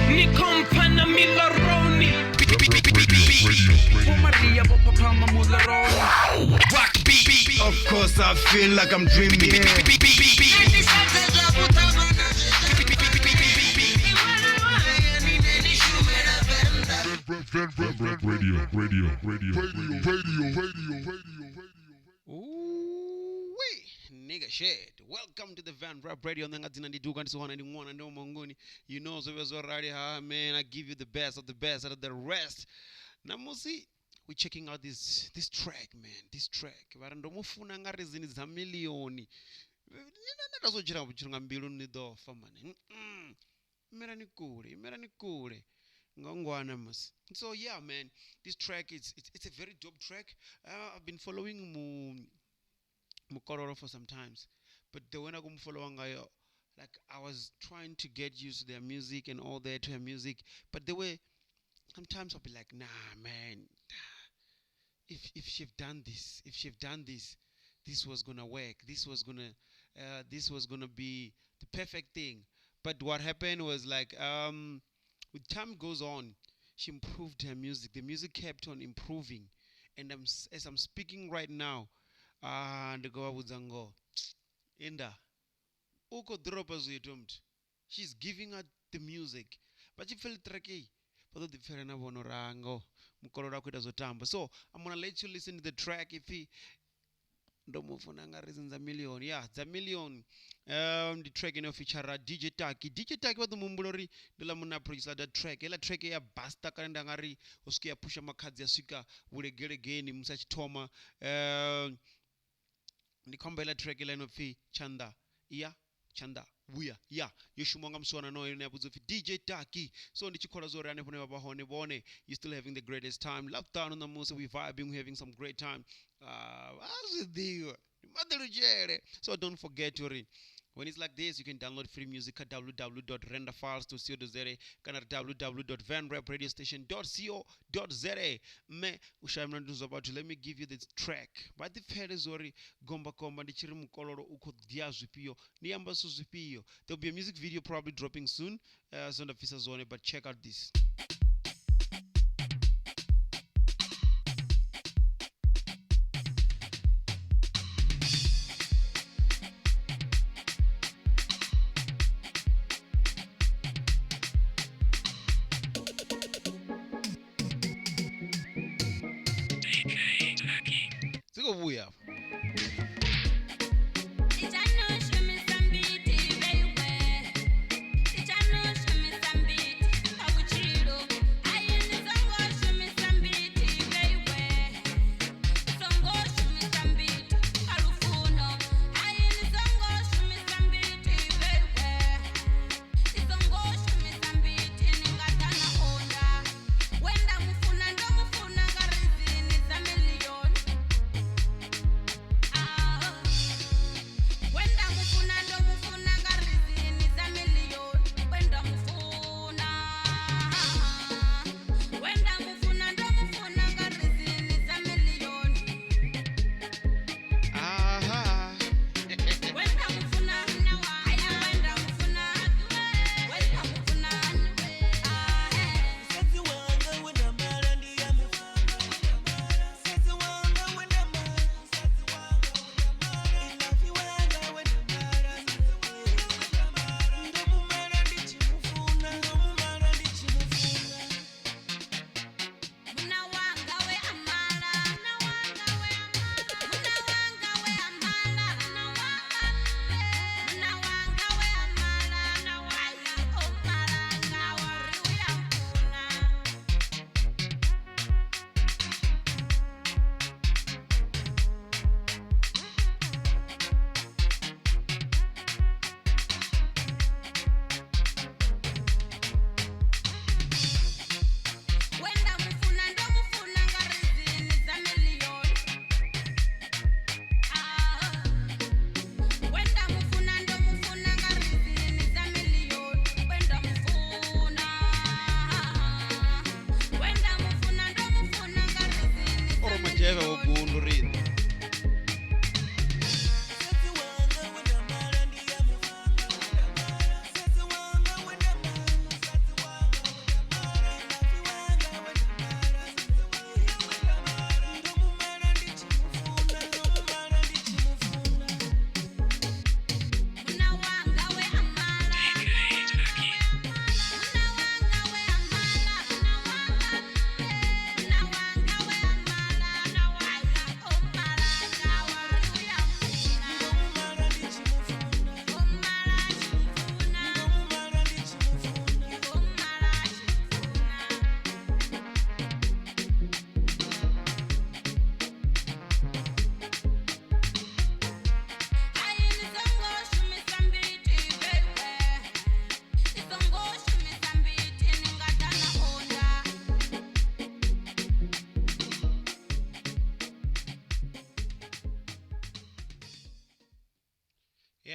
Nikompana Milaroni. Rock beat. Of course I feel like I'm dreaming. Ooh, nigga shit. Welcome to the Van Rap Radio. You know, so we're already, man. I give you the best of the best out of the rest. Namusi, we're checking out this track, man. This track. Varandomufuna ngari zini za milioni. Ndazochira kuchirunga mbilu nidofa man. Merani kule. Ngongwana mas. So yeah, man, this track it's a very dope track. I've been following mukololo for some times, but the when I go follow like I was trying to get used to their music and all that to her music, but the way sometimes I'll be like, nah, man, if she've done this, this was gonna work. This was gonna be the perfect thing. But what happened was like with time goes on, she improved her music. The music kept on improving, and as I'm speaking right now, and go wuzango, Inda, uko drop as you told. She's giving her the music, but she felt tricky. But the fair enough rango, mukololo kwita. So I'm gonna let you listen to the track. If he ndomufunanga reasons a million, yeah, the million. The track feature DJ Taki. DJ Taki was the mumbulori de la muna producer that track. Ela track ya basta kanda ngari oskia pusha makadzi ya sika wule gere geni musachi toma. Ni komba ela track ela fi chanda. Iya chanda. Buya. Yeah. Yoshumanga mswana no ene abuzo fi DJ Taki. So ndi chikola zore ane pone babahone bone. You still having the greatest time. Love town on the most we vibing, we having some great time. How's it deal? So don't forget to read. When it's like this, you can download free music at www.renderfiles.co.za, at www.vanrapradiostation.co.za. Me ushamranduzo about to let me give you this track. But the fair is already gomba komba ndi chiri mukololo uko dia zupio ni amba so zupio. There'll be a music video probably dropping soon. So the fisa zone, but check out this. Booyah.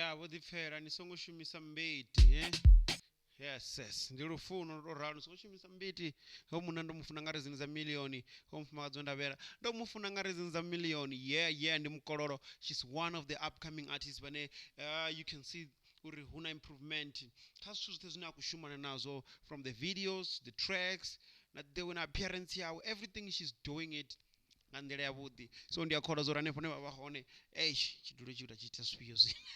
yeah vho ḓipfhela ni songo shumisa mbiti yes ndi lufuno lwo ralo songo shumisa mbiti ho munna ndo mufuna nga reason dza million ho mufumakadzi ndavhela ndo mufuna nga reason dza million yeah ndi mukololo. She's one of the upcoming artists vhane you can see uri huna improvement kha zwithu zwoṱhe zwine a khou shumana nazwo, from the videos, the tracks, na the appearance yawe, everything she's doing it nga nḓila yavhuḓi. So ndi a kholwa zwo ri hanefho hune vha vha hone tshidulo tshi tshi ita zwifhio zwine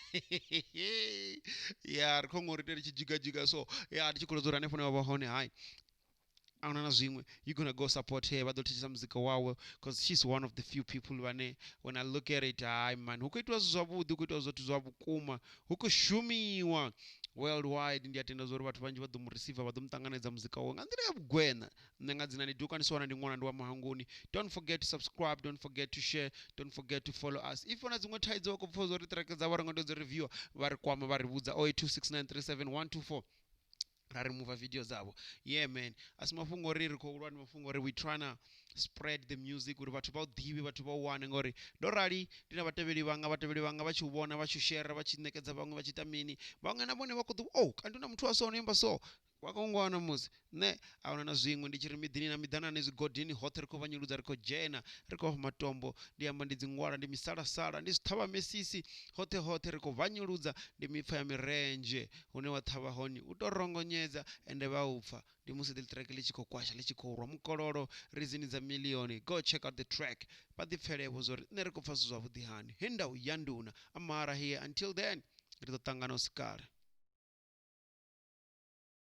ya ri khou ngo ri tea ri tshi jigajiga so ya ndi tshi kholwa zwo ri hanefho hune vha vha hone hayi ahuna na zwiṅwe, you're gonna go support her vha ḓo thetshelesa muzika wawe because she's one of the few people vhane when I look at it hayi man hu khou itiwa zwithu zwavhuḓi, hu khou itiwa zwithu zwa vhukuma, hu khou shumiwa worldwide. Ndi a tenda zwo ri vhathu vhanzhi vha ḓo mu receiver vha ḓo mu ṱanganedza muzika wawe nga nḓila ya vhugweṋa. Nṋe nga dzina ndi duka ndi si wana ndi ṅwana ndi wa mahangoni. Don't forget to subscribe, don't forget to share, don't forget to follow us. If una dziṅwe thaidzo vha khou pfha zwo ri track dzavho ri nga tea dzi review vha ri kwama vha ri vhudza 0826937124 ra remove video dzavho. Yeah man, asi mafhungo ri ri khou lwa ndi mafhungo ri we trying to spread the music uri vhathu vha u ḓivhe, vhathu vha u wane ngori ndo rali ndi na vhatevheli vhanga vha tshi u vhona vha tshi share vha tshi ṋekedza vhaṅwe vha tshi ita mini, vhaṅwe na vhone vha khou ḓi kandi na muthu wa so no imba so wa khou ngwana musi nṋe ahuna na zwiṅwe. Ndi tshi ri miḓini na miḓanane zwigodini hoṱhe ri khou vhanyuludza ri khou dzhena ri khou matombo, ndi amba ndi dzi ṅwala, ndi misalasala, ndi zwithavha mesisi hoṱhe ri khou vhanyuludza, ndi mipfha ya mirendzhe hune wa ṱhavha hone u tou rongonyedza ende vha u pfha. Ndi musi ḽi track ḽi tshi khou kwasha ḽi tshi khou rwa mukololo reason dza million. Go check out the track vha ḓipfhelevho zwo ri nṋe ri khou pfha zwithu zwavhuḓi hani he ndau ya nduna amara here. Until then ri ḓo ṱangana u si kale.